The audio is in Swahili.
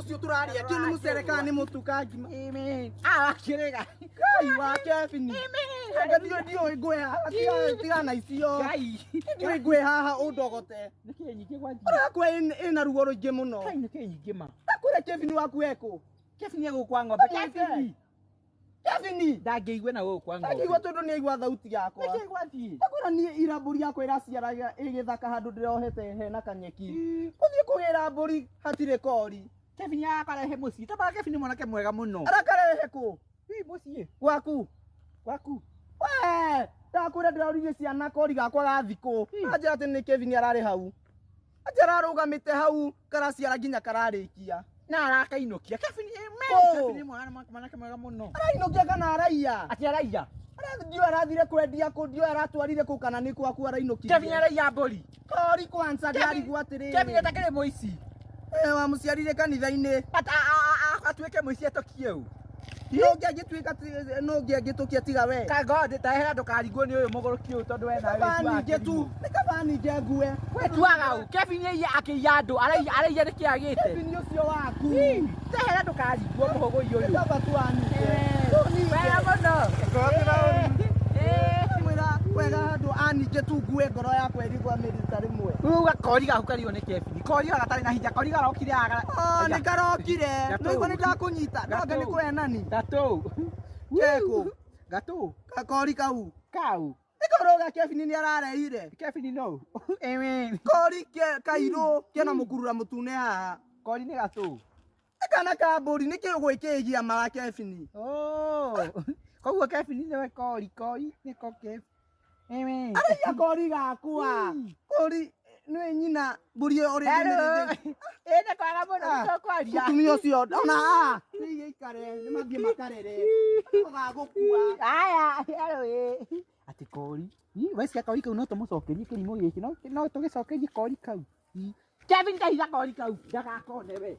ucio turaria kiu ni mucerekani mutukangi Amen. Akirega. Kai wa Kevin. Amen. Ndio ngwe tiga na icio. Kai. Ndio ngwe haha undogote. Niki nyingi gwathi. Arakwe ina ruo ruingi muno. Kai niki nyingi ma. Akure Kevin waku eko. Kevin ego kwa ng'ombe. Kevin. Kevin. Ndangĩigua na gũkũ kwa ng'ombe. Ndangĩigua tondu ni aigua thauti yakwa. Niki gwathi. Akura ni ira mburi yakwa iraciaraga igithaka handu ndirohete hena kanyeki. Kuthie kugira mburi hatire kori. Kevin akarehe muciĩ. Taba Kevin mwanake mwega muno. Arakarehe ku. Muciĩ. Gwaku. Gwaku. We, ndakwĩra ndĩroririe ciana kori gakwa ga thikũ. Anjĩra atĩ nĩ Kevin ararĩ hau. Anjĩra arũgamĩte hau karaciara nginya kararĩkia. Na arakainũkia. Kevin amen. Kevin mwanake mwega muno. Arainũkia kana araiya? Ati araiya. Ndio arathire kwendia kũ, ndio aratwarire kũ kana nĩ kwaku arainũkirie. Kevin araiya mbũri. Kori kwanza ndarigua atĩrĩrĩ. Kevin atakĩrĩ mũici. Wamũciarire kanitha-inĩ. Atuĩke mũici etokie ũũ. No ngĩtukia tiga we. Kangode tahera ndukaringwo nĩ ũyũ mũgũrũki ũyũ tondũ wena wĩtu. Nĩ kabani nje ngue. Wetuaga ũũ. Kevin akĩiya andũ araiya nĩkĩ agĩte. Kevin ũcio waku. Tahera ndukaringwo mũhũgũi ũyũ. Nĩ kaba tuanite. Wega mũno. Wega handũ aningĩ tu ngue ngoro yakwa ĩrigwa mĩrita rĩmwe. Uga kori gaku kario nĩ Kevin. Kori gatarĩ na hinya. Kori garokire aga. Nĩ karokire. Nĩguo nĩ ndakũnyita. Nonge nĩ kwenani. Gatũ. Keko. Gatũ. Kori kau. Kau. Nĩkoruga Kevin nĩ arareire. Kevin no. Amen. Kori kairũ kena mũkurura mũtune haha. Kori nĩ gatũ. Kana ka mbũri nĩkĩ ũgwĩkĩgia mara Kevin. Koguo Kevin nĩwe kori nĩko Kevin. Amen. Araiya kori gakwa. Kori nĩ nyina mbũri ũrĩa ndĩrĩ. Ĩne kwaga mũno nĩtũkwaria. Mũtumia ũcio ona nĩ ikare nĩ mathiĩ makarere. Ũgagũkua. Aya ati kori. Waicia kori kau no tũmũcokerie kĩrimũ gĩkĩ no tũgĩcokerie kori kau. Kevin kahiga kori kau ndagakone we.